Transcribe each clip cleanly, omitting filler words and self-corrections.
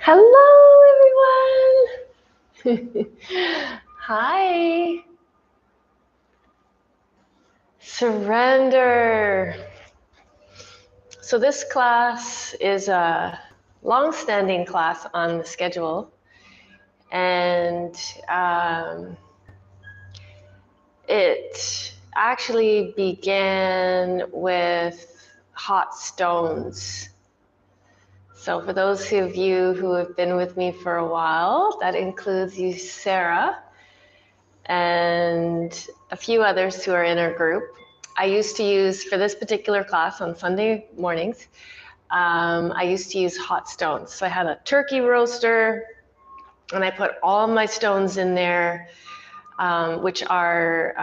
Hello, everyone. Hi. Surrender. So this class is a long-standing class on the schedule, and it actually began with hot stones. So for those of you who have been with me for a while, that includes you, Sarah, and a few others who are in our group. I used to use, for this particular class on Sunday mornings, I used to use hot stones. So I had a turkey roaster, and I put all my stones in there, which are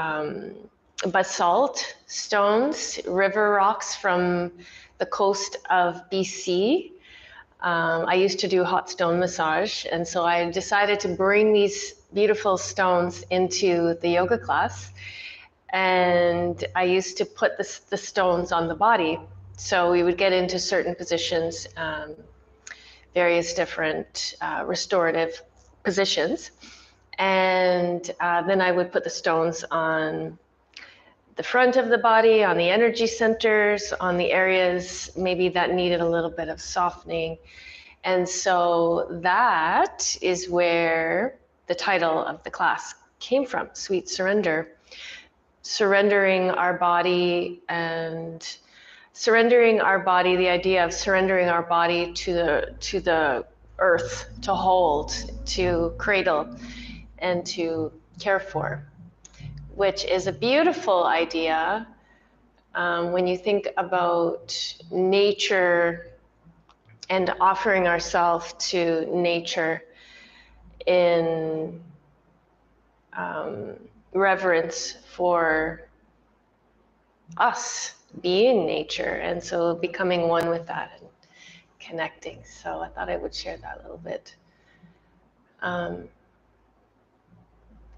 basalt stones, river rocks from the coast of BC. I used to do hot stone massage, and so I decided to bring these beautiful stones into the yoga class, and I used to put the stones on the body. So we would get into certain positions, various different restorative positions, and then I would put the stones on the front of the body, on the energy centers, on the areas maybe that needed a little bit of softening. And so that is where the title of the class came from, Sweet Surrender. Surrendering our body, and surrendering our body, the idea of surrendering our body to the earth, to hold, to cradle, and to care for, which is a beautiful idea when you think about nature and offering ourselves to nature in reverence for us being nature, and so becoming one with that and connecting. So I thought I would share that a little bit.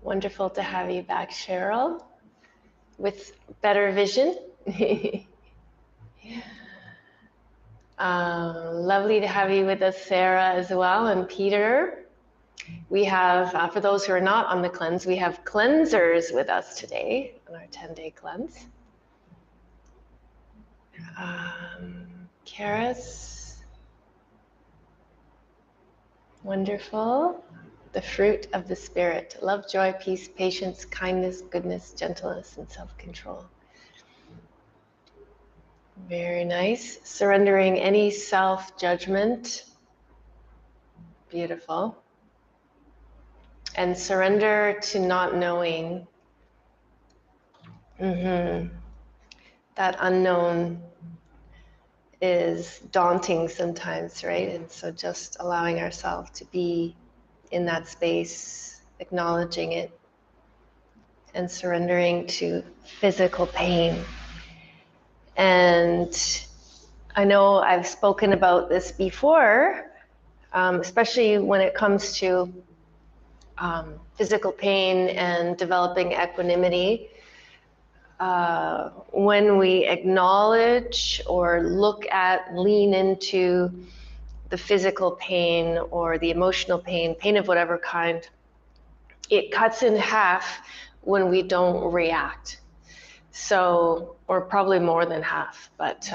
Wonderful to have you back, Cheryl, with better vision. Lovely to have you with us, Sarah, as well, and Peter. We have, for those who are not on the cleanse, we have cleansers with us today on our 10-day cleanse. Karis, wonderful. The fruit of the Spirit: love, joy, peace, patience, kindness, goodness, gentleness, and self-control. Very nice. Surrendering any self-judgment. Beautiful. And surrender to not knowing. That unknown is daunting sometimes, right? And so just allowing ourselves to be in that space, acknowledging it, and surrendering to physical pain. And I know I've spoken about this before, especially when it comes to physical pain and developing equanimity. When we acknowledge or look at, lean into the physical pain or the emotional pain, pain of whatever kind, it cuts in half when we don't react. So, or probably more than half, but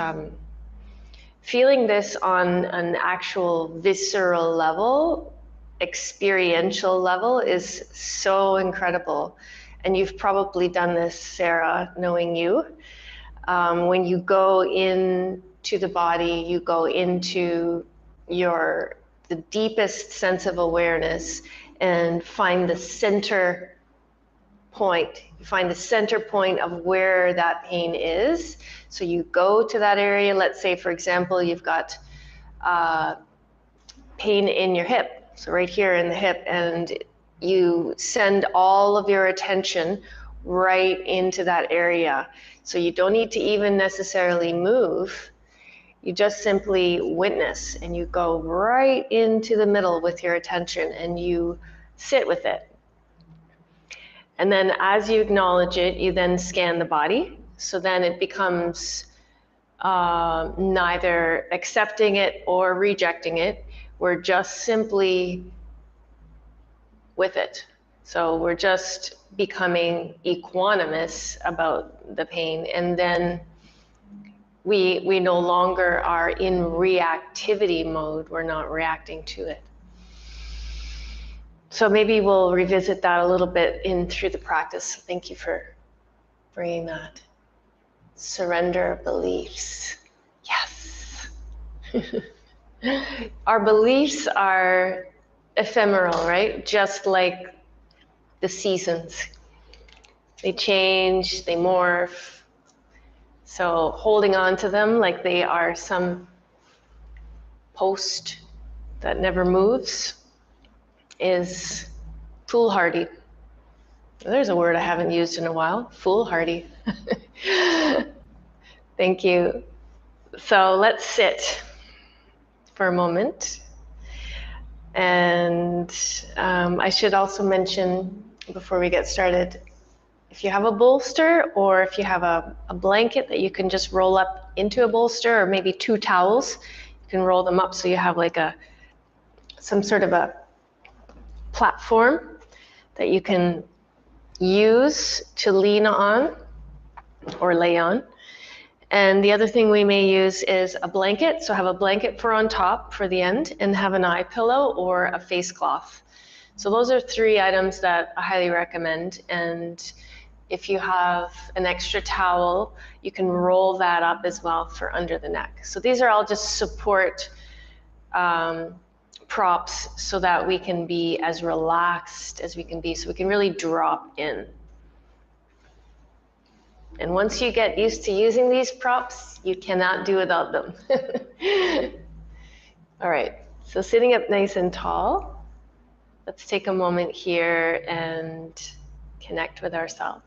feeling this on an actual visceral level, experiential level, is so incredible. And you've probably done this, Sarah, knowing you. When you go into the body, you go into the deepest sense of awareness and find the center point. You find the center point of where that pain is. So you go to that area. Let's say, for example, you've got pain in your hip. So right here in the hip, and you send all of your attention right into that area. So you don't need to even necessarily move. You just simply witness, and you go right into the middle with your attention, and you sit with it. And then as you acknowledge it, you then scan the body. So then it becomes neither accepting it or rejecting it, We're just simply with it. So we're just becoming equanimous about the pain, and then we no longer are in reactivity mode. We're not reacting to it. So maybe we'll revisit that a little bit in through the practice. Thank you for bringing that. Surrender beliefs. Yes. Our beliefs are ephemeral, right? Just like the seasons. They change, they morph. So holding on to them like they are some post that never moves is foolhardy. There's a word I haven't used in a while, foolhardy. Thank you. So let's sit for a moment. And I should also mention before we get started, if you have a bolster or if you have a blanket that you can just roll up into a bolster, or maybe 2 towels, you can roll them up so you have like some sort of a platform that you can use to lean on or lay on. And the other thing we may use is a blanket. So have a blanket for on top for the end, and have an eye pillow or a face cloth. So those are 3 items that I highly recommend. And if you have an extra towel, you can roll that up as well for under the neck. So these are all just support props so that we can be as relaxed as we can be, so we can really drop in. And once you get used to using these props, you cannot do without them. All right, so sitting up nice and tall, let's take a moment here and connect with ourselves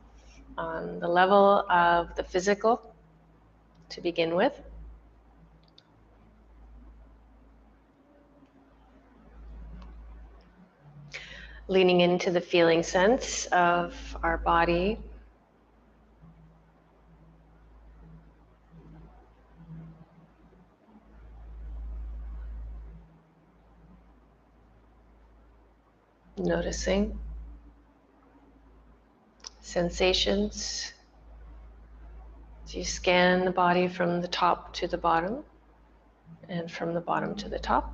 on the level of the physical to begin with. Leaning into the feeling sense of our body. Noticing sensations as you scan the body from the top to the bottom and from the bottom to the top.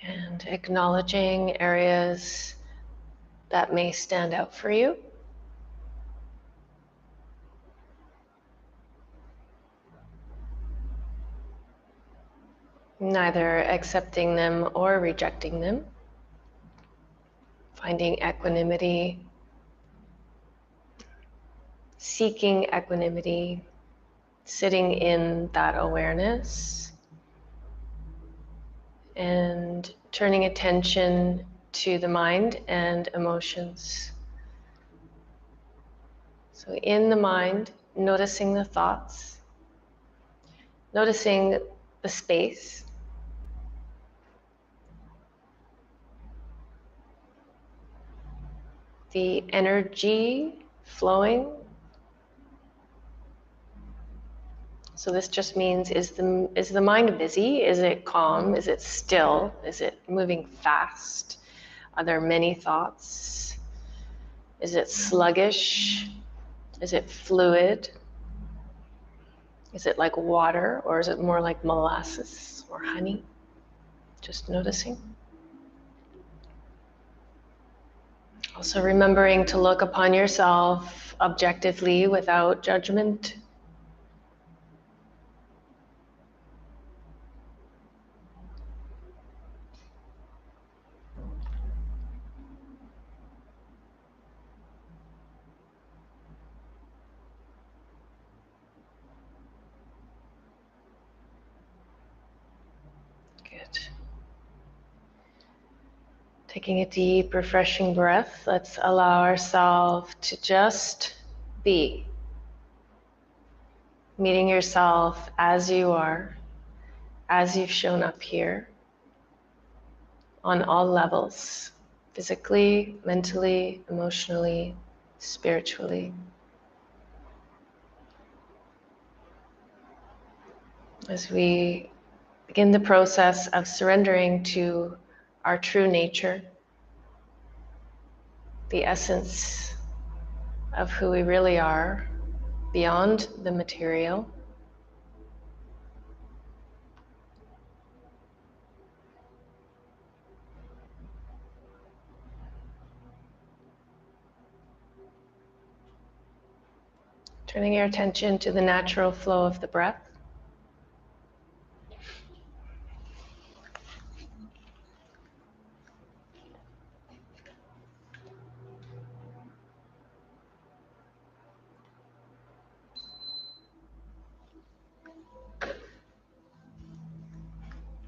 And acknowledging areas that may stand out for you. Neither accepting them or rejecting them. Finding equanimity, seeking equanimity, sitting in that awareness, and turning attention to the mind and emotions. So in the mind, noticing the thoughts, noticing the space, the energy flowing. So this just means, is the mind busy? Is it calm? Is it still? Is it moving fast? Are there many thoughts? Is it sluggish? Is it fluid? Is it like water, or is it more like molasses or honey? Just noticing. Also remembering to look upon yourself objectively without judgment. Good. Taking a deep, refreshing breath, let's allow ourselves to just be. Meeting yourself as you are, as you've shown up here, on all levels, physically, mentally, emotionally, spiritually. As we begin the process of surrendering to our true nature, the essence of who we really are, beyond the material. Turning your attention to the natural flow of the breath.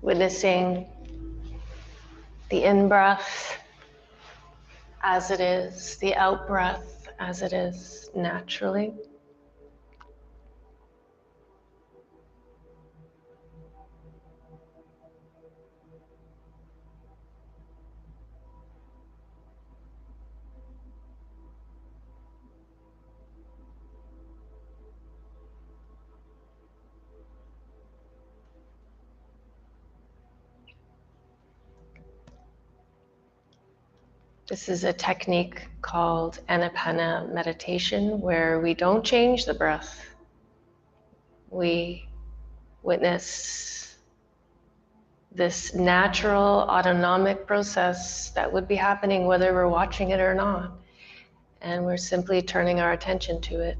Witnessing the in-breath as it is, the out-breath as it is naturally. This is a technique called Anapana meditation, where we don't change the breath. We witness this natural autonomic process that would be happening whether we're watching it or not. And we're simply turning our attention to it.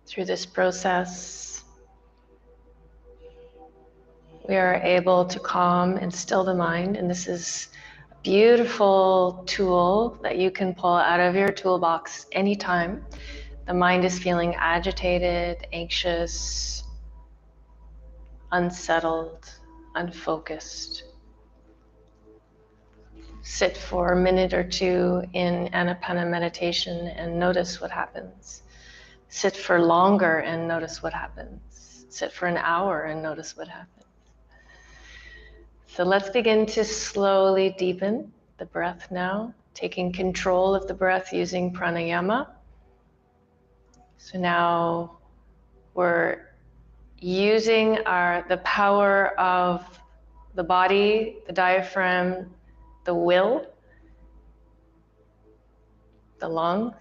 Through this process, we are able to calm and still the mind, and this is a beautiful tool that you can pull out of your toolbox anytime the mind is feeling agitated, anxious, unsettled, unfocused. Sit for a minute or two in Anapana meditation and notice what happens. Sit for longer and notice what happens. Sit for an hour and notice what happens. So let's begin to slowly deepen the breath now, taking control of the breath using pranayama. So now we're using the power of the body, the diaphragm, the will, the lungs,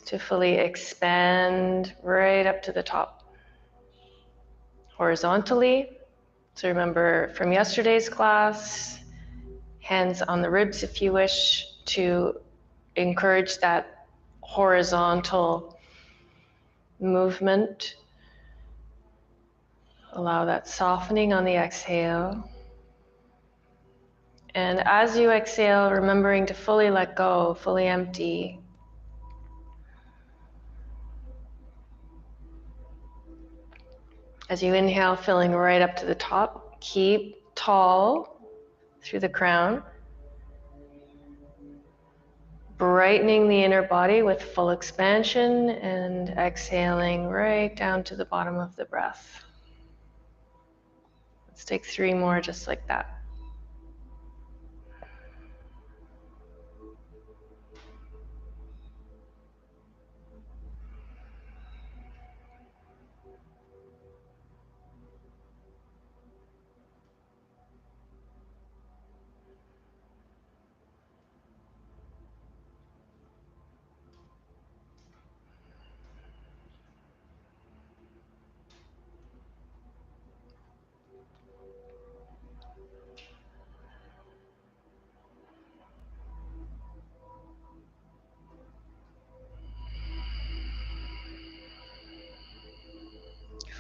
to fully expand right up to the top. Horizontally. So remember from yesterday's class, hands on the ribs if you wish, to encourage that horizontal movement. Allow that softening on the exhale. And as you exhale, remembering to fully let go, fully empty. As you inhale, filling right up to the top, keep tall through the crown. Brightening the inner body with full expansion and exhaling right down to the bottom of the breath. Let's take 3 more just like that.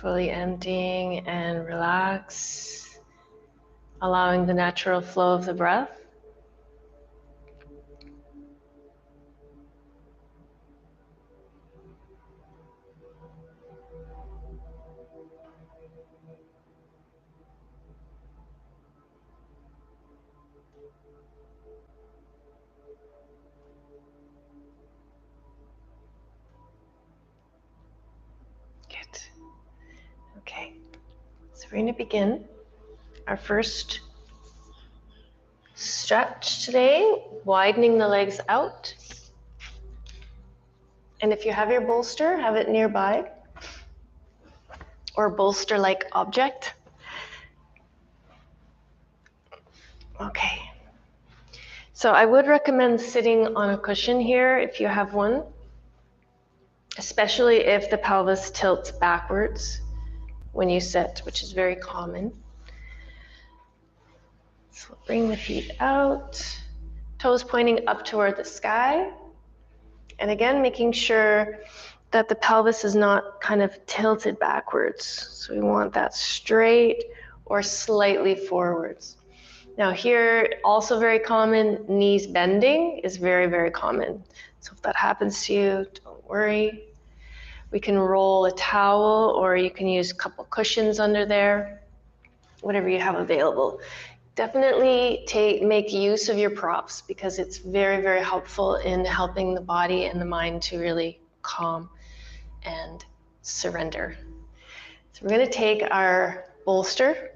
Fully emptying and relax. allowing the natural flow of the breath. Good. Okay, so we're going to begin our first stretch today, widening the legs out. And if you have your bolster, have it nearby, or bolster-like object. Okay. So I would recommend sitting on a cushion here if you have one, especially if the pelvis tilts backwards when you sit, which is very common. So bring the feet out, toes pointing up toward the sky. And again, making sure that the pelvis is not kind of tilted backwards. So we want that straight or slightly forwards. Now here, also very common, knees bending is very, very common. So if that happens to you, don't worry. We can roll a towel, or you can use a couple cushions under there, whatever you have available. Definitely make use of your props, because it's very, very helpful in helping the body and the mind to really calm and surrender. So we're going to take our bolster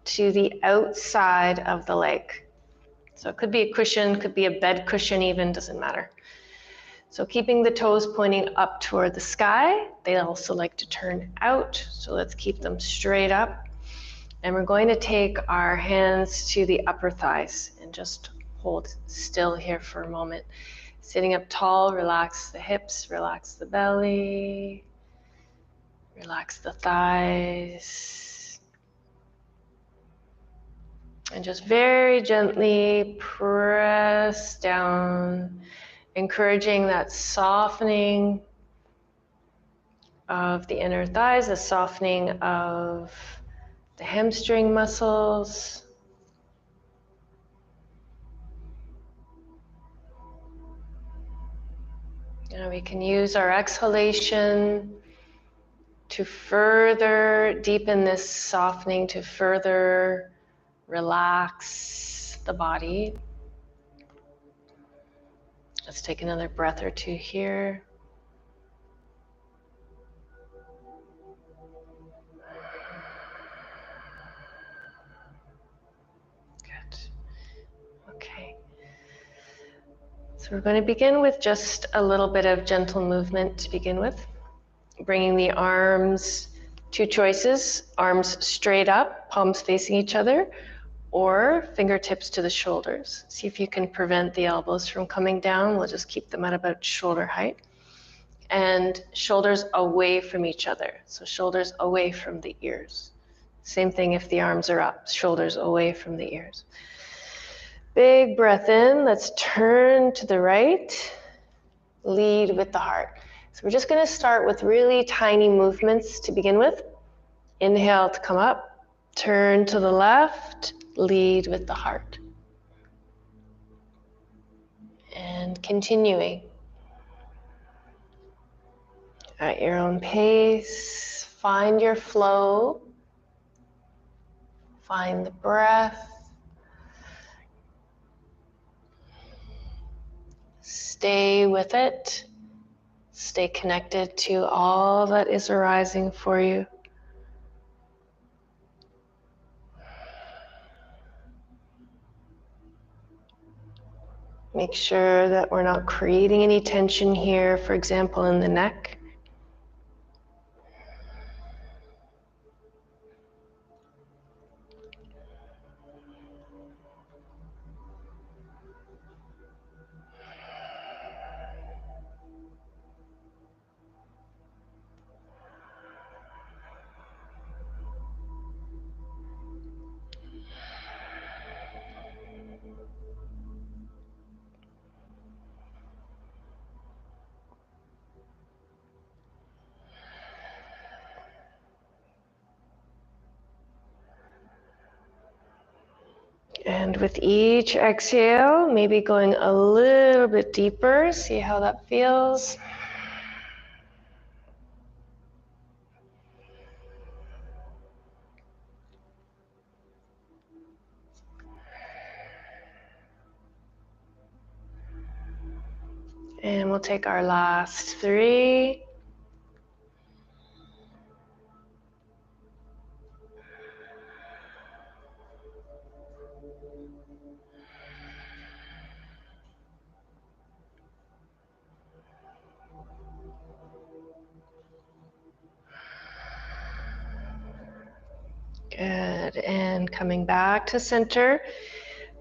to the outside of the leg. So it could be a cushion, could be a bed cushion even, doesn't matter. So keeping the toes pointing up toward the sky. They also like to turn out, so let's keep them straight up. And we're going to take our hands to the upper thighs and just hold still here for a moment. Sitting up tall, relax the hips, relax the belly, relax the thighs. And just very gently press down, encouraging that softening of the inner thighs, the softening of the hamstring muscles. And we can use our exhalation to further deepen this softening, to further relax the body. Let's take another breath or two here. Good. Okay. So we're going to begin with just a little bit of gentle movement to begin with. Bringing the arms, two choices, arms straight up, palms facing each other, or fingertips to the shoulders. See if you can prevent the elbows from coming down. We'll just keep them at about shoulder height. And shoulders away from each other. So shoulders away from the ears. Same thing if the arms are up, shoulders away from the ears. Big breath in. Let's turn to the right. Lead with the heart. So we're just going to start with really tiny movements to begin with. Inhale to come up, turn to the left, lead with the heart. And continuing. At your own pace, find your flow, find the breath. Stay with it. Stay connected to all that is arising for you. Make sure that we're not creating any tension here, for example, in the neck. And with each exhale, maybe going a little bit deeper, see how that feels. And we'll take our last 3. Good, and coming back to center.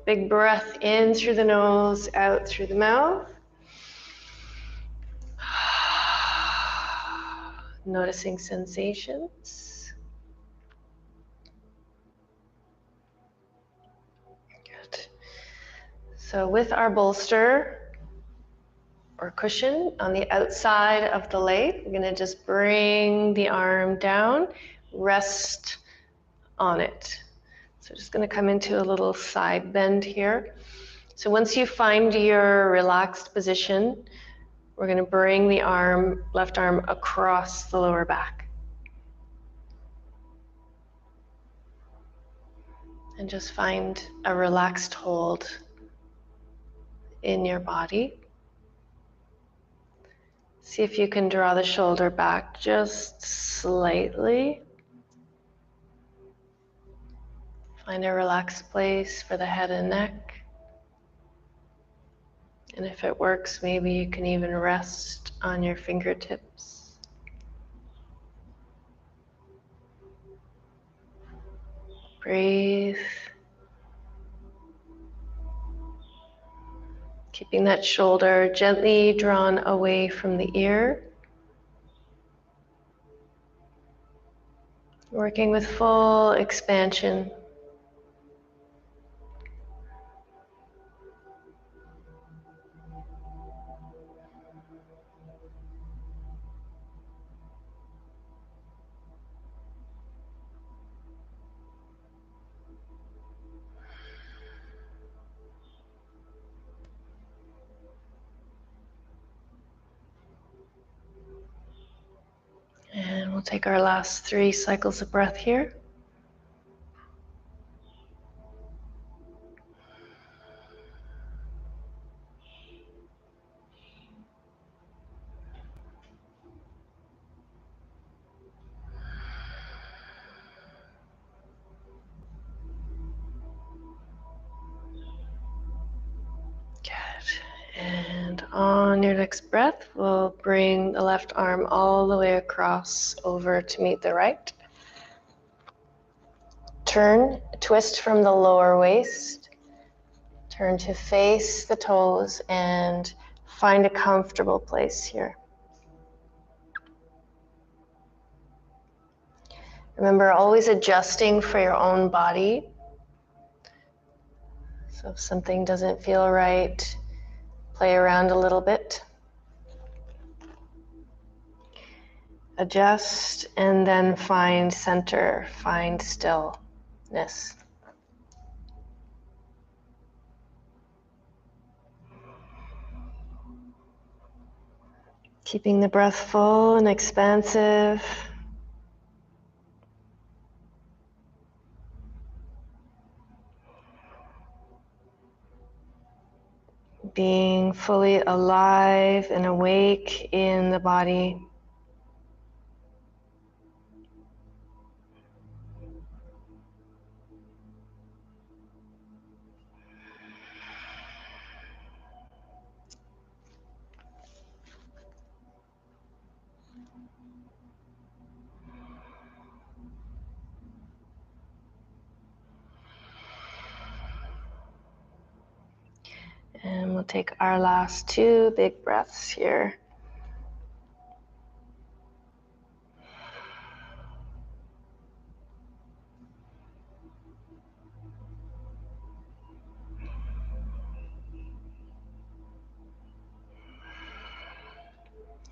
Big breath in through the nose, out through the mouth. Noticing sensations. Good. So with our bolster or cushion on the outside of the leg, we're going to just bring the arm down, rest on it. So just going to come into a little side bend here. So once you find your relaxed position, we're going to bring the arm, left arm across the lower back. And just find a relaxed hold in your body. See if you can draw the shoulder back just slightly. Find a relaxed place for the head and neck. And if it works, maybe you can even rest on your fingertips. Breathe. Keeping that shoulder gently drawn away from the ear. Working with full expansion. And we'll take our last 3 cycles of breath here. Good. And on your next breath, we'll bring the left arm all the way across over to meet the right. Turn, twist from the lower waist. Turn to face the toes and find a comfortable place here. Remember, always adjusting for your own body. So if something doesn't feel right, play around a little bit. Adjust and then find center, find stillness. Keeping the breath full and expansive. Being fully alive and awake in the body. And we'll take our last 2 big breaths here.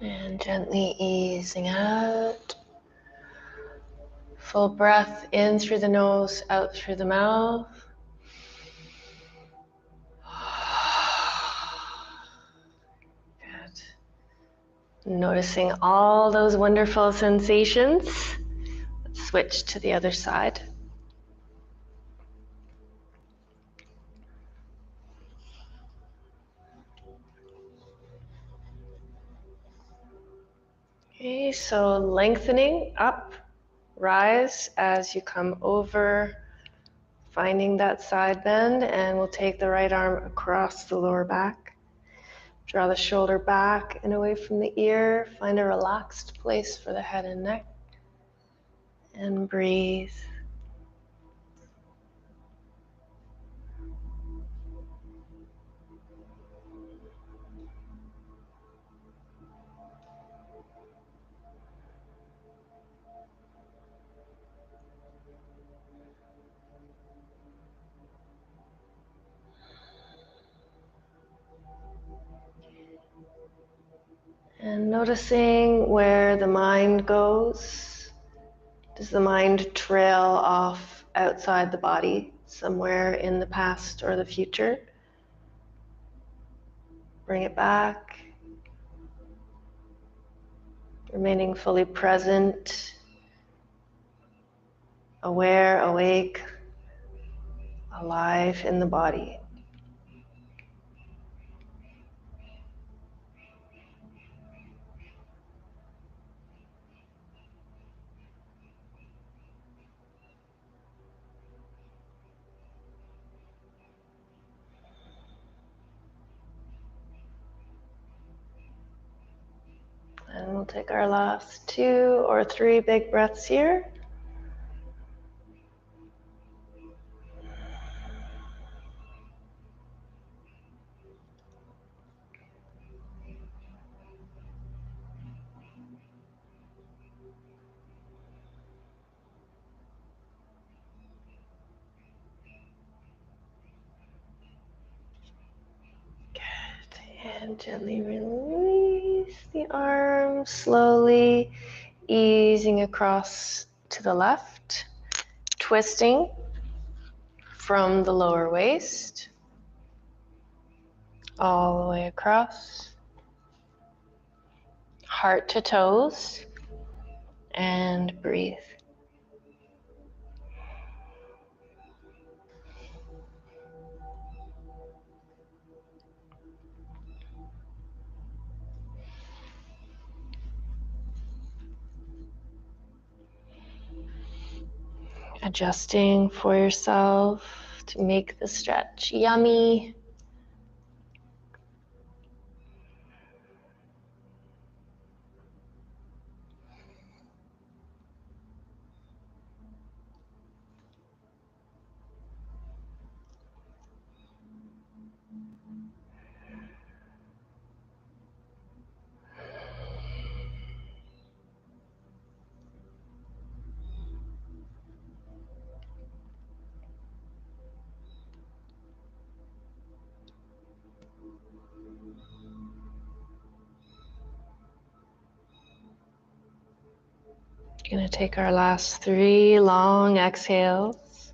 And gently easing out. Full breath in through the nose, out through the mouth. Noticing all those wonderful sensations. Let's switch to the other side. Okay, so lengthening up, rise as you come over, finding that side bend, and we'll take the right arm across the lower back. Draw the shoulder back and away from the ear. Find a relaxed place for the head and neck. And breathe. And noticing where the mind goes. Does the mind trail off outside the body, somewhere in the past or the future? Bring it back. Remaining fully present, aware, awake, alive in the body. And we'll take our last 2 or 3 big breaths here. And gently release the arms, slowly easing across to the left, twisting from the lower waist all the way across, heart to toes, and breathe. Adjusting for yourself to make the stretch yummy. Going to take our last 3 long exhales.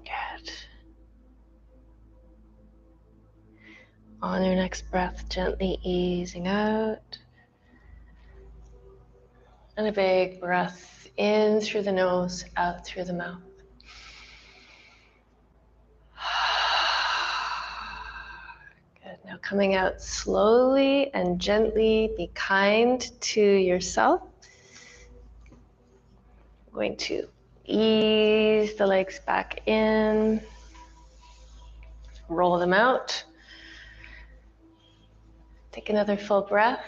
Good. On your next breath, gently easing out. And a big breath in through the nose, out through the mouth. Good. Now coming out slowly and gently, be kind to yourself. I'm going to ease the legs back in, roll them out. Take another full breath.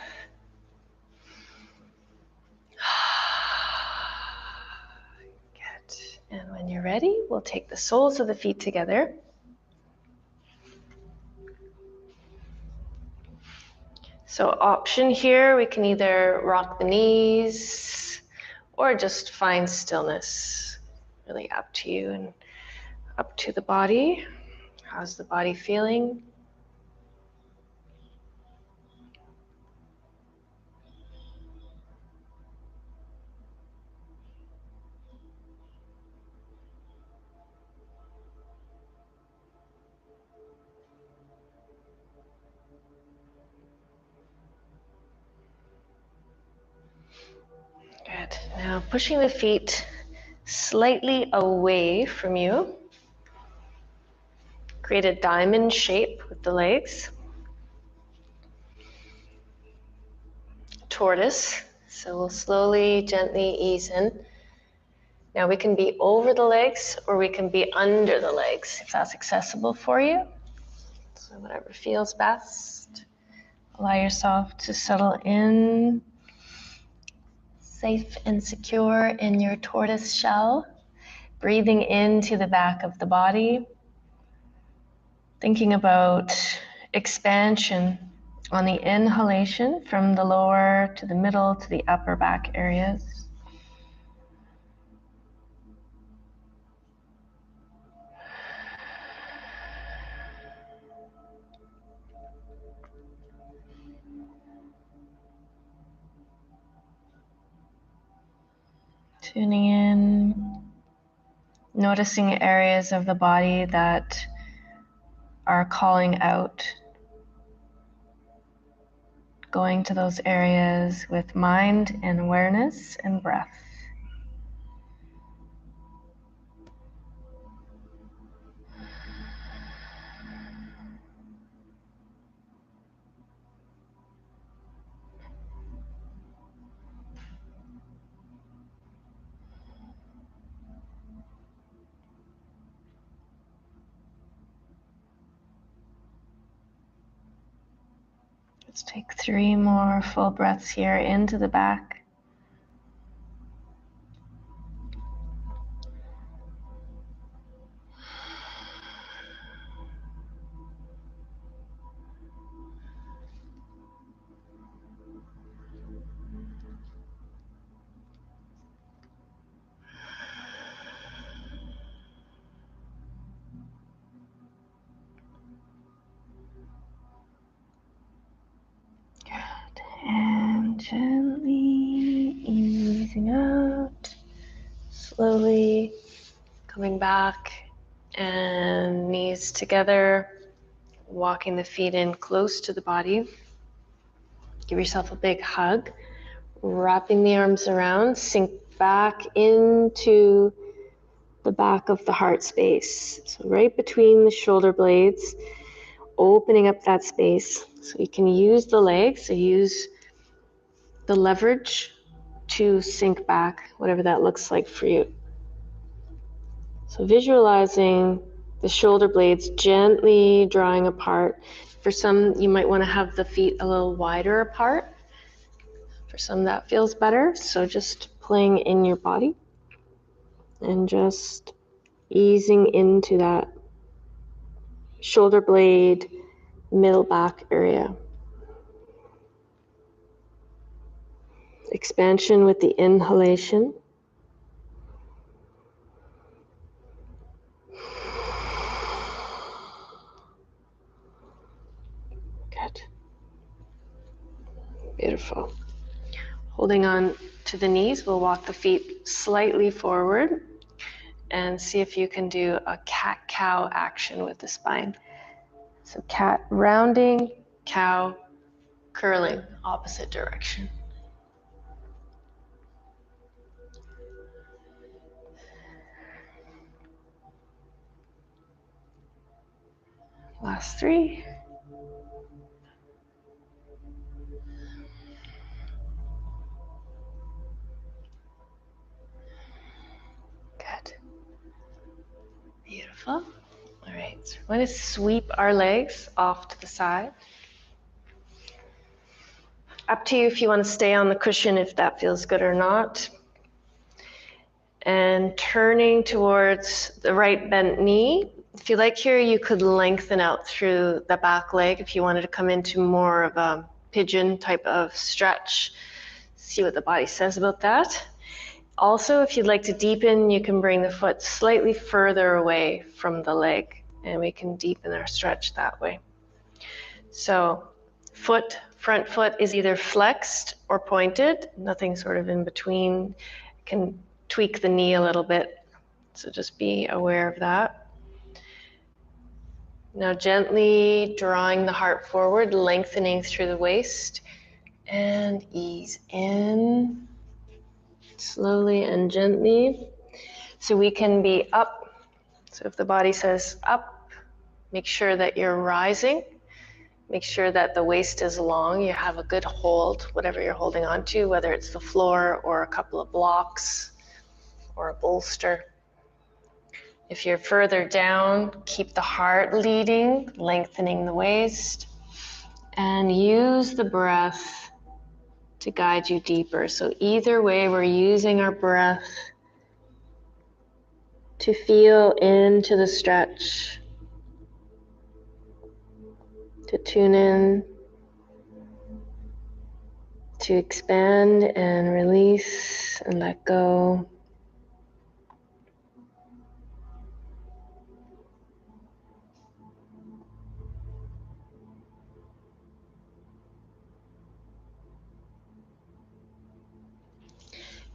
Good. And when you're ready, we'll take the soles of the feet together. So option here, we can either rock the knees or just find stillness. Really up to you and up to the body. How's the body feeling? pushing the feet slightly away from you. Create a diamond shape with the legs. Tortoise. So we'll slowly, gently ease in. Now we can be over the legs or we can be under the legs if that's accessible for you. So whatever feels best. Allow yourself to settle in, safe and secure in your tortoise shell. Breathing into the back of the body. Thinking about expansion on the inhalation from the lower to the middle to the upper back areas. Tuning in, noticing areas of the body that are calling out. Going to those areas with mind and awareness and breath. Let's take 3 more full breaths here into the back. And gently easing out, slowly coming back and knees together, walking the feet in close to the body. Give yourself a big hug, wrapping the arms around, sink back into the back of the heart space. So right between the shoulder blades, opening up that space. So you can use the legs, so use the leverage to sink back, whatever that looks like for you. So visualizing the shoulder blades gently drawing apart. For some, you might want to have the feet a little wider apart. For some, that feels better. So just playing in your body and just easing into that shoulder blade, middle back area. Expansion with the inhalation. Good. Beautiful. Holding on to the knees, we'll walk the feet slightly forward and see if you can do a cat-cow action with the spine. So cat rounding, cow curling, opposite direction. Last 3. Good. Beautiful. All right, so we're going to sweep our legs off to the side. Up to you if you want to stay on the cushion, if that feels good or not. And turning towards the right bent knee. If you like here, you could lengthen out through the back leg if you wanted to come into more of a pigeon type of stretch. See what the body says about that. Also, if you'd like to deepen, you can bring the foot slightly further away from the leg and we can deepen our stretch that way. So front foot is either flexed or pointed, nothing sort of in between. You can tweak the knee a little bit, so just be aware of that. Now gently drawing the heart forward, lengthening through the waist, and ease in slowly and gently. So we can be up. So if the body says up, make sure that you're rising. Make sure that the waist is long. You have a good hold, whatever you're holding on to, whether it's the floor or a couple of blocks or a bolster. If you're further down, keep the heart leading, lengthening the waist, and use the breath to guide you deeper. So either way, we're using our breath to feel into the stretch, to tune in, to expand and release and let go.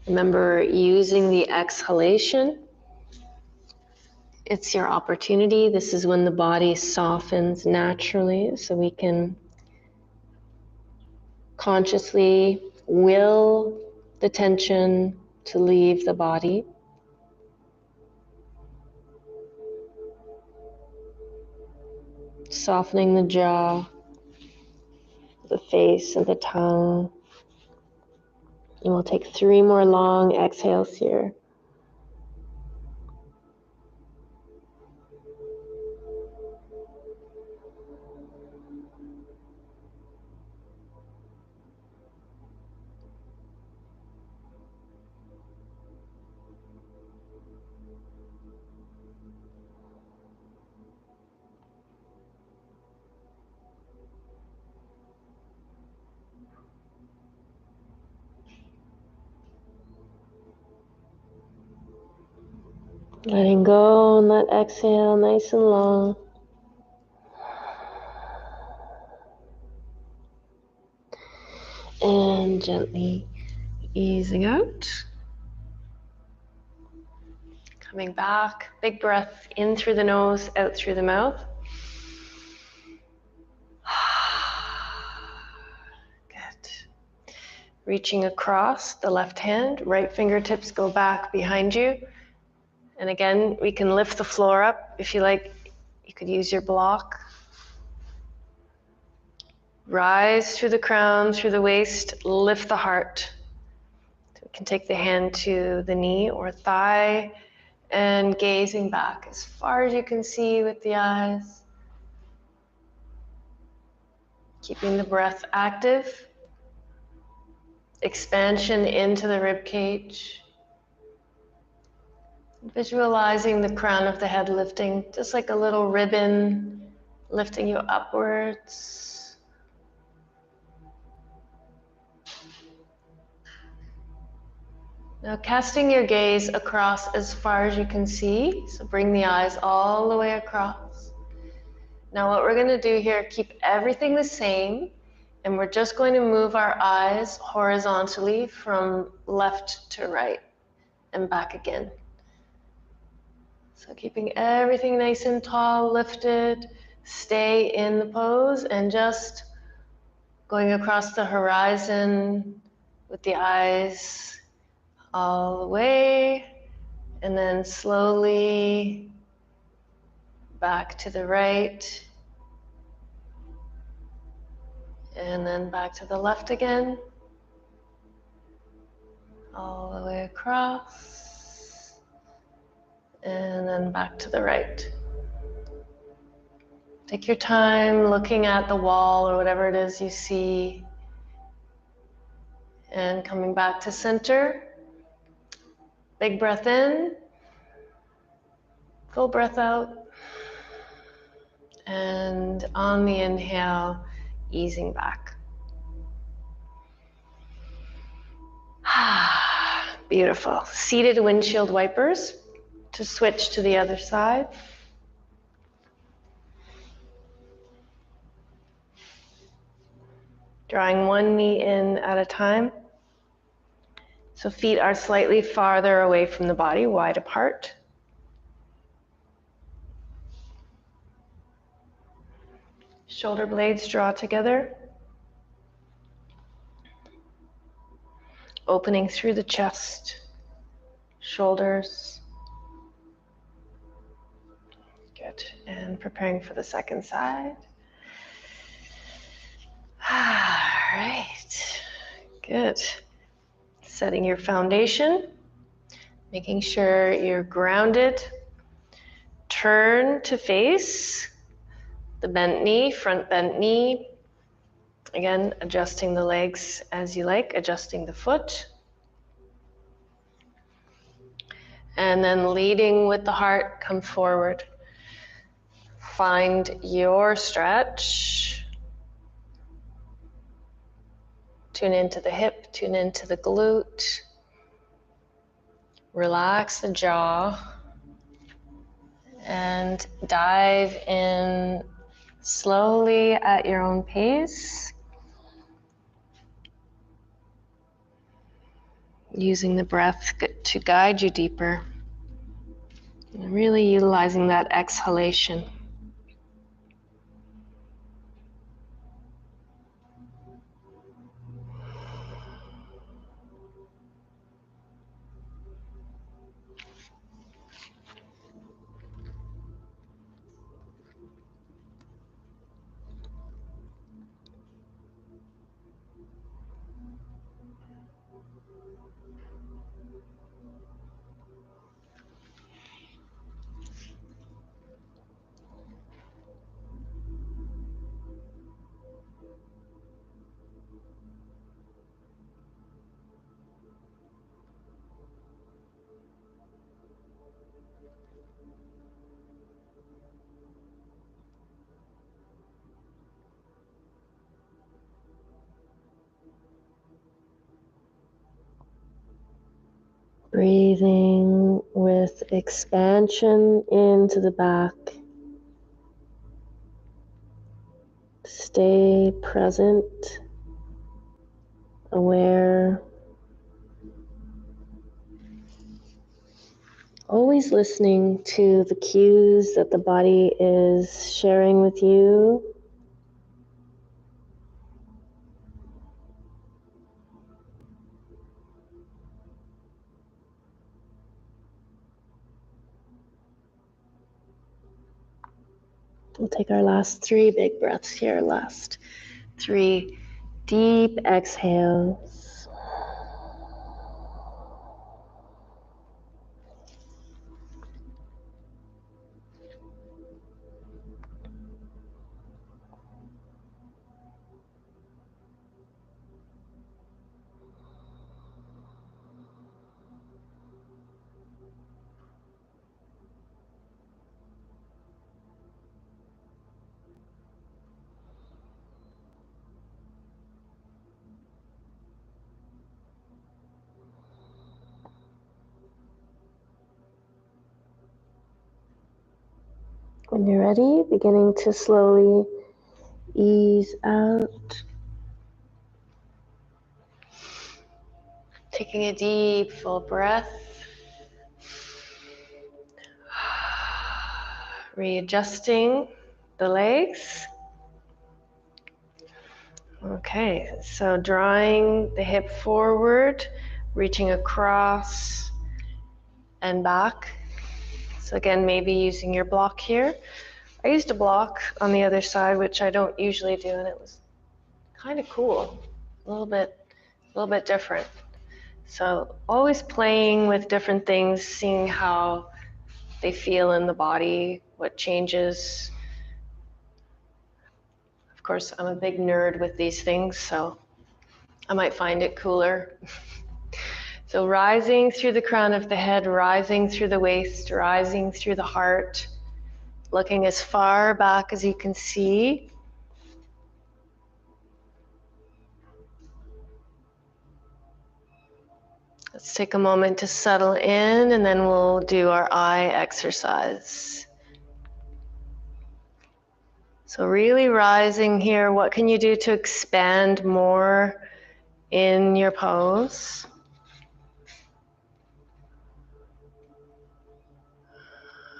Remember, using the exhalation, it's your opportunity. This is when the body softens naturally, so we can consciously will the tension to leave the body. Softening the jaw, the face, and the tongue. And we'll take 3 more long exhales here. Letting go on that exhale, nice and long. And gently easing out. Coming back, big breath in through the nose, out through the mouth. Good. Reaching across the left hand, right fingertips go back behind you. And again, we can lift the floor up. If you like, you could use your block. Rise through the crown, through the waist, lift the heart. So we can take the hand to the knee or thigh and gazing back as far as you can see with the eyes. Keeping the breath active. Expansion into the rib cage. Visualizing the crown of the head lifting, just like a little ribbon lifting you upwards. Now casting your gaze across as far as you can see, so bring the eyes all the way across. Now what we're going to do here, keep everything the same, and we're just going to move our eyes horizontally from left to right and back again. So keeping everything nice and tall, lifted, stay in the pose and just going across the horizon with the eyes all the way, and then slowly back to the right, and then back to the left again, all the way across, and then back to the right. Take your time looking at the wall or whatever it is you see, and coming back to center. Big breath in, full breath out, and on the inhale, easing back. Beautiful. Seated windshield wipers to switch to the other side. Drawing one knee in at a time. So feet are slightly farther away from the body, wide apart. Shoulder blades draw together. opening through the chest, shoulders. Good. And preparing for the second side. All right. Good. Setting your foundation, making sure you're grounded. Turn to face the bent knee, front bent knee. Again, adjusting the legs as you like, adjusting the foot. And then leading with the heart, come forward. Find your stretch. Tune into the hip, tune into the glute. Relax the jaw. And dive in slowly at your own pace. Using the breath to guide you deeper. And really utilizing that exhalation. Breathing with expansion into the back. Stay present, aware. Always listening to the cues that the body is sharing with you. We'll take our last 3 big breaths here. Last 3 deep exhales. When you're ready, beginning to slowly ease out. Taking a deep, full breath. Readjusting the legs. Okay, so drawing the hip forward, reaching across and back. So again, maybe using your block here. I used a block on the other side, which I don't usually do, and it was kind of cool, a little bit different. So always playing with different things, seeing how they feel in the body, what changes. Of course, I'm a big nerd with these things, so I might find it cooler. So rising through the crown of the head, rising through the waist, rising through the heart, looking as far back as you can see. Let's take a moment to settle in, and then we'll do our eye exercise. So really rising here, what can you do to expand more in your pose?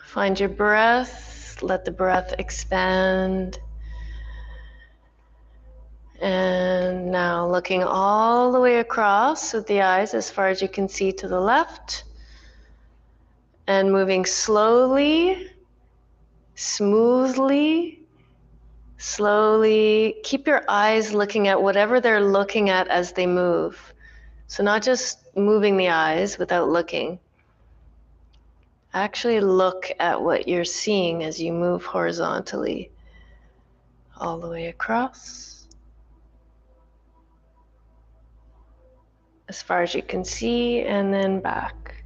Find your breath, let the breath expand. And now looking all the way across with the eyes as far as you can see to the left. And moving slowly, smoothly, slowly. Keep your eyes looking at whatever they're looking at as they move. So not just moving the eyes without looking. Actually look at what you're seeing as you move horizontally all the way across, as far as you can see, and then back.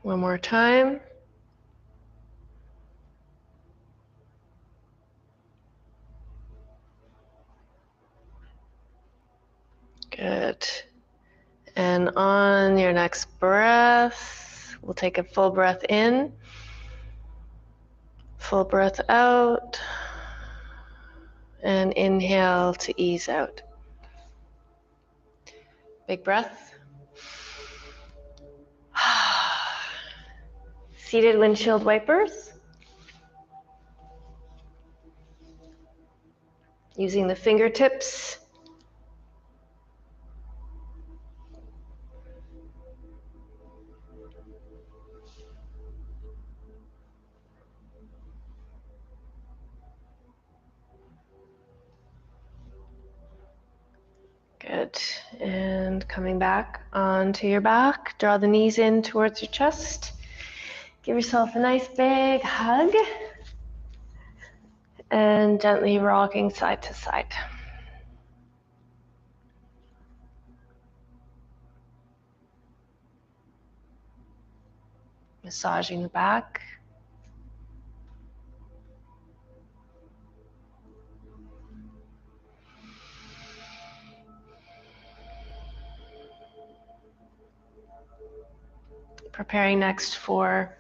One more time. Good. And on your next breath, we'll take a full breath in, full breath out, and inhale to ease out. Big breath. Seated windshield wipers. Using the fingertips. Good. And coming back onto your back, draw the knees in towards your chest. Give yourself a nice big hug. And gently rocking side to side. Massaging the back. Preparing next for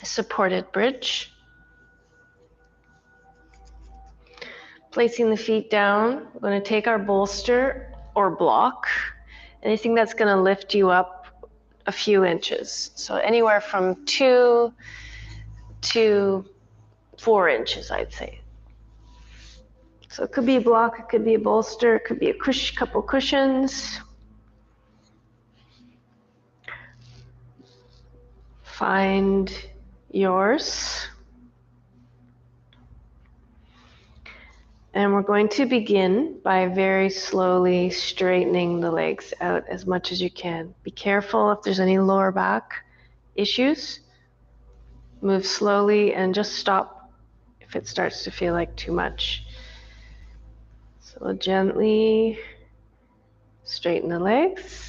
a supported bridge. Placing the feet down, we're going to take our bolster or block, anything that's going to lift you up a few inches. So anywhere from 2 to 4 inches, I'd say. So it could be a block, it could be a bolster, it could be a couple cushions. Find yours. And we're going to begin by very slowly straightening the legs out as much as you can. Be careful if there's any lower back issues. Move slowly and just stop if it starts to feel like too much. So we'll gently straighten the legs.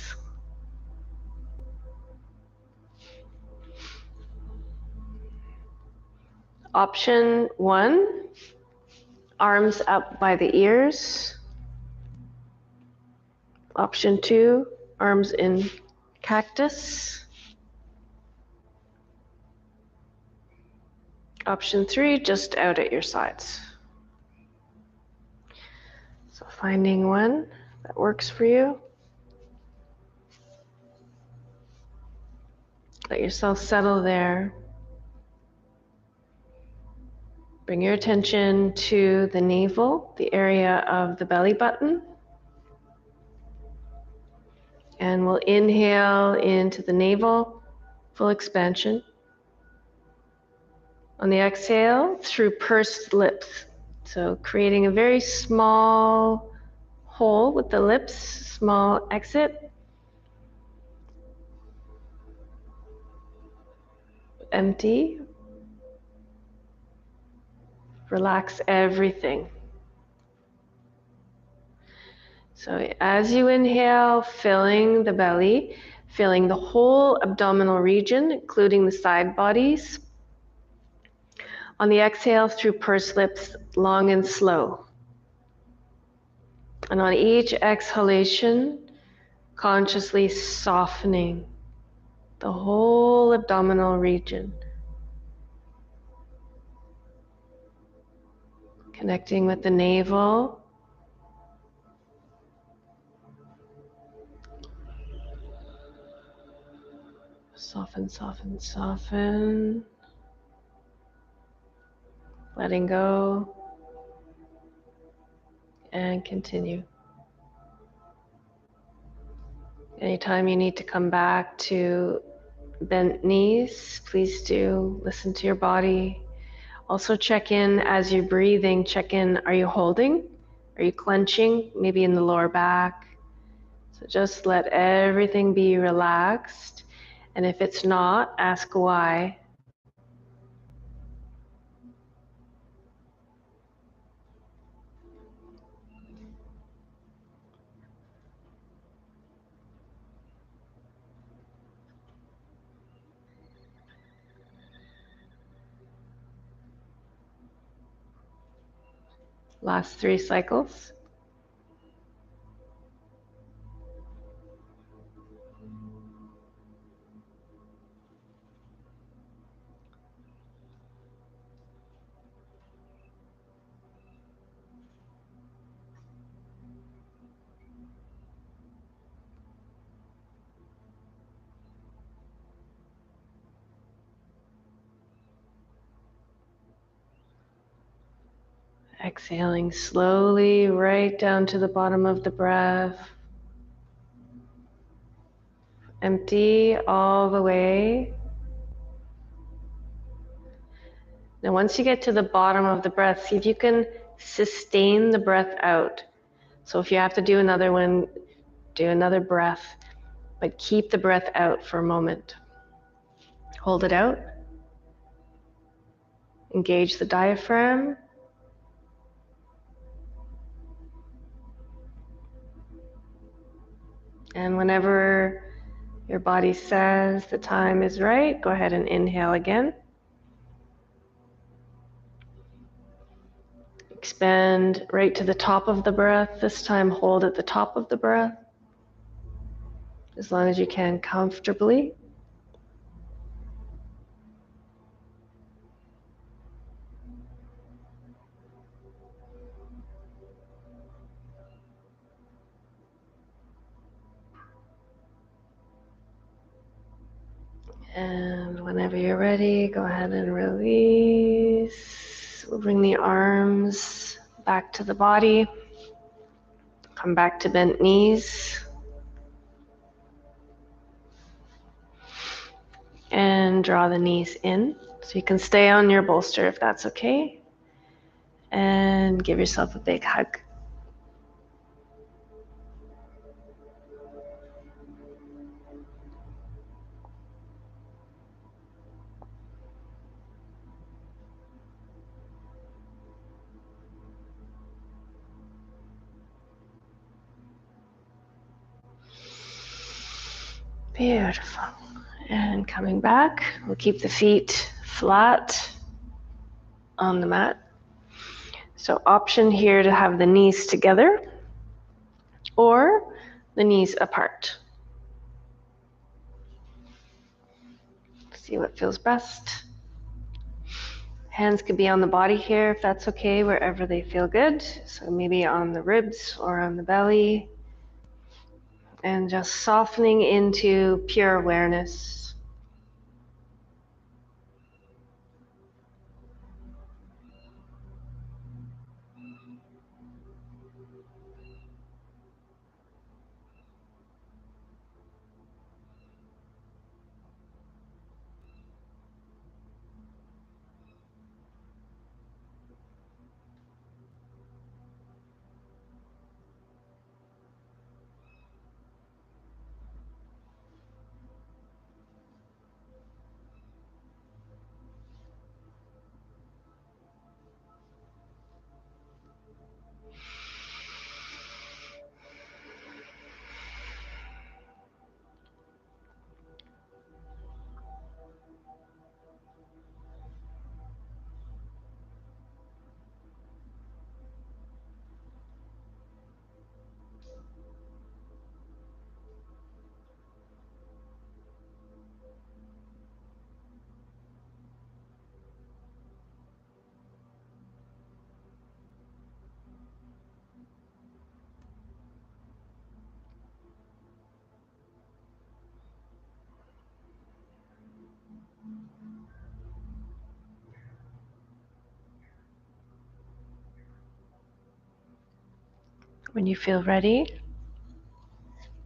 Option 1, arms up by the ears. Option 2, arms in cactus. Option 3, just out at your sides. So finding one that works for you. Let yourself settle there. Bring your attention to the navel, the area of the belly button. And we'll inhale into the navel, full expansion. On the exhale, through pursed lips. So creating a very small hole with the lips, small exit. Empty. Relax everything. So as you inhale, filling the belly, filling the whole abdominal region, including the side bodies. On the exhale, through pursed lips, long and slow. And on each exhalation, consciously softening the whole abdominal region. Connecting with the navel, Soften, soften, soften. Letting go. And continue. Anytime you need to come back to bent knees, please do. Listen to your body. Also check in as you're breathing. Check in, are you holding? Are you clenching? Maybe in the lower back. So just let everything be relaxed. And if it's not, ask why. Last 3 cycles. Exhaling slowly right down to the bottom of the breath. Empty all the way. Now once you get to the bottom of the breath, see if you can sustain the breath out. So if you have to do another one, do another breath, but keep the breath out for a moment. Hold it out. Engage the diaphragm. And whenever your body says the time is right, go ahead and inhale again. Expand right to the top of the breath. This time hold at the top of the breath, as long as you can comfortably. And whenever you're ready, go ahead and release. We'll bring the arms back to the body. Come back to bent knees. And draw the knees in. So you can stay on your bolster if that's okay. And give yourself a big hug. Beautiful. And coming back, we'll keep the feet flat on the mat. So option here to have the knees together or the knees apart. See what feels best. Hands could be on the body here if that's okay, wherever they feel good. So maybe on the ribs or on the belly. And just softening into pure awareness. When you feel ready,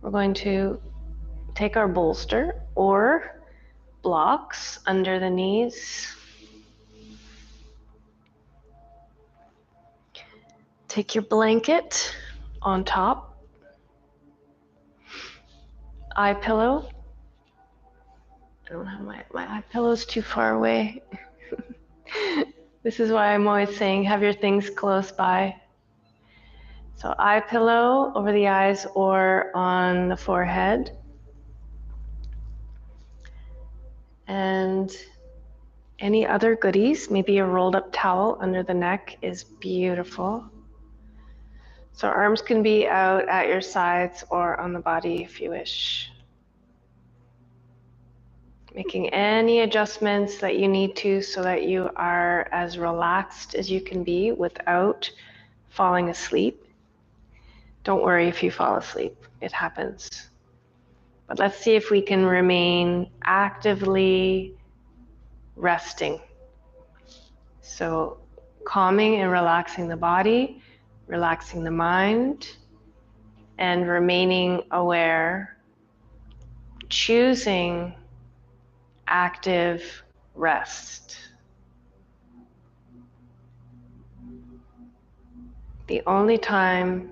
we're going to take our bolster or blocks under the knees. Take your blanket on top, eye pillow. I don't have my eye pillow's too far away. This is why I'm always saying have your things close by. So eye pillow over the eyes or on the forehead. And any other goodies, maybe a rolled up towel under the neck is beautiful. So arms can be out at your sides or on the body if you wish. Making any adjustments that you need to so that you are as relaxed as you can be without falling asleep. Don't worry if you fall asleep, it happens. But let's see if we can remain actively resting. So calming and relaxing the body, relaxing the mind, and remaining aware, choosing active rest. The only time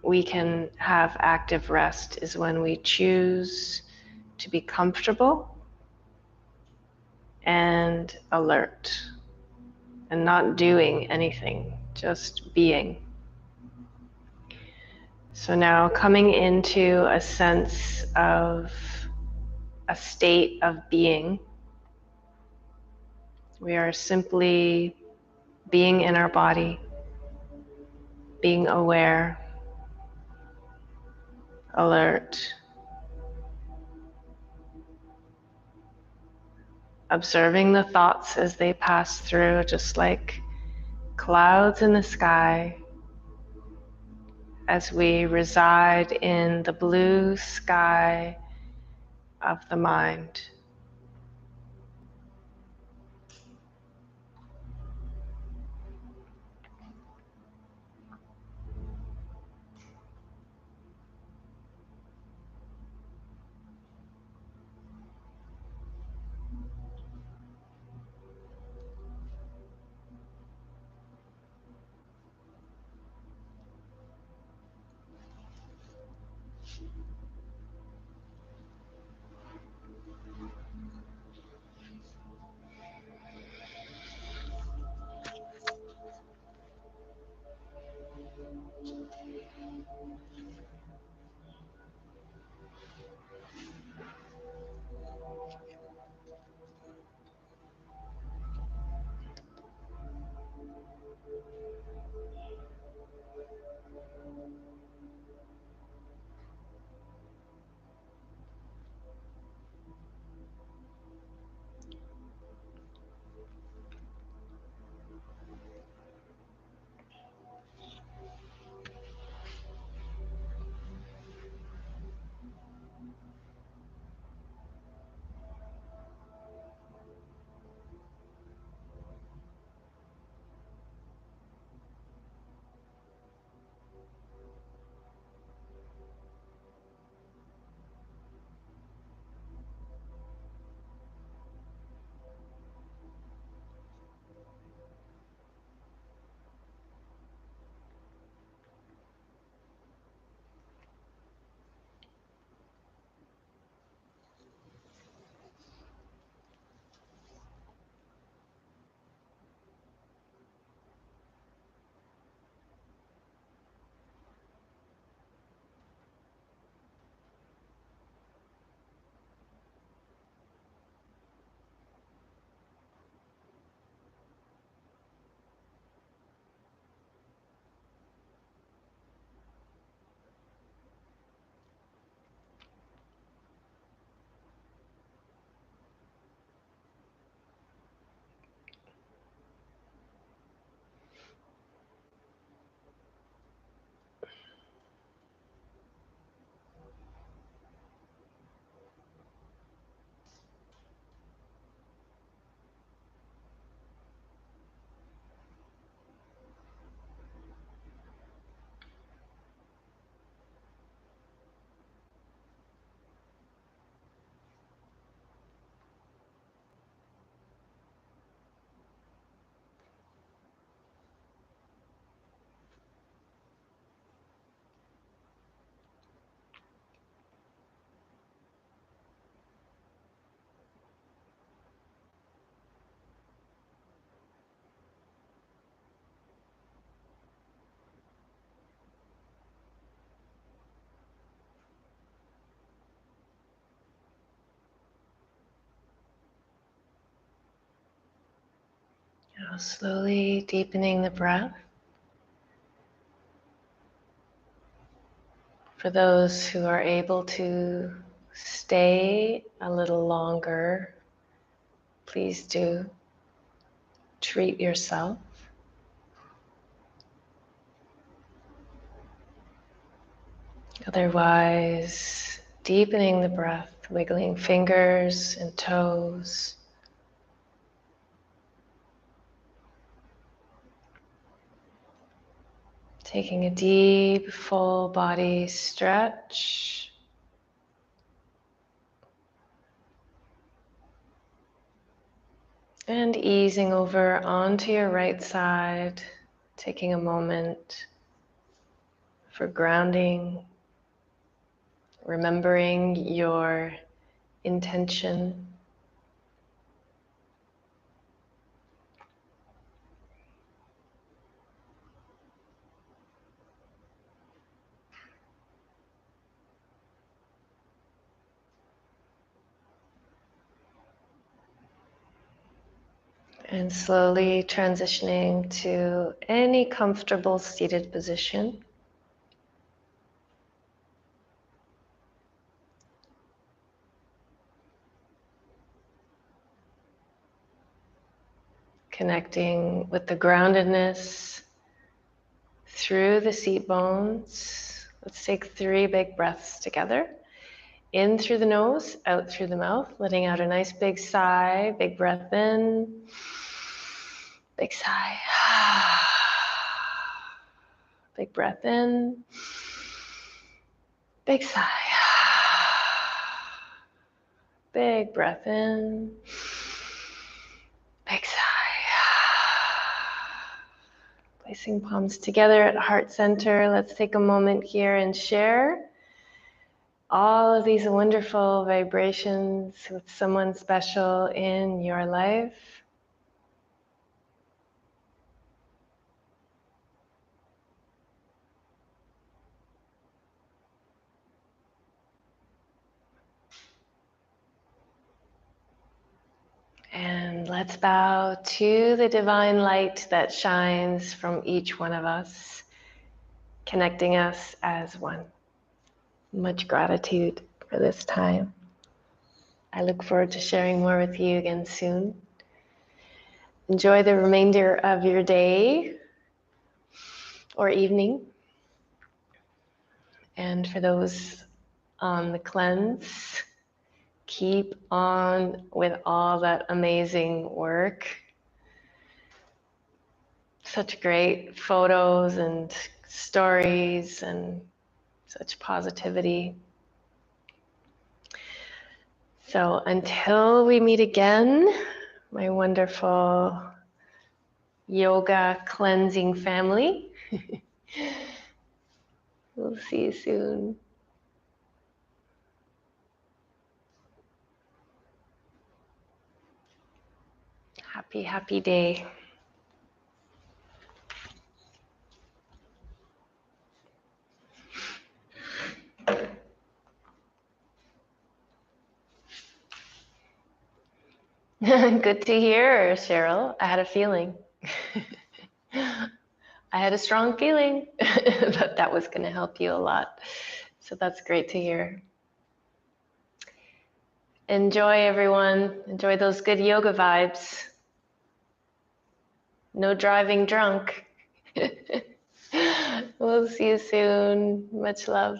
we can have active rest is when we choose to be comfortable and alert and not doing anything, just being. So now coming into a sense of a state of being, we are simply being in our body, being aware, alert, observing the thoughts as they pass through, just like clouds in the sky, as we reside in the blue sky of the mind. Now slowly deepening the breath. For those who are able to stay a little longer, please do treat yourself. Otherwise, deepening the breath, wiggling fingers and toes. Taking a deep, full body stretch. And easing over onto your right side, taking a moment for grounding, remembering your intention. And slowly transitioning to any comfortable seated position. Connecting with the groundedness through the seat bones. Let's take 3 big breaths together. In through the nose, out through the mouth, letting out a nice big sigh. Big breath in, big sigh. Big breath in, big sigh. Big breath in, big sigh. Placing palms together at heart center. Let's take a moment here and share all of these wonderful vibrations with someone special in your life. And let's bow to the divine light that shines from each one of us, connecting us as one. Much gratitude for this time. I look forward to sharing more with you again soon. Enjoy the remainder of your day or evening. And for those on the cleanse, keep on with all that amazing work. Such great photos and stories and such positivity. So until we meet again, my wonderful yoga cleansing family, we'll see you soon. Happy, happy day. Good to hear, Cheryl. I had a feeling. I had a strong feeling that that was going to help you a lot. So that's great to hear. Enjoy, everyone. Enjoy those good yoga vibes. No driving drunk. We'll see you soon. Much love.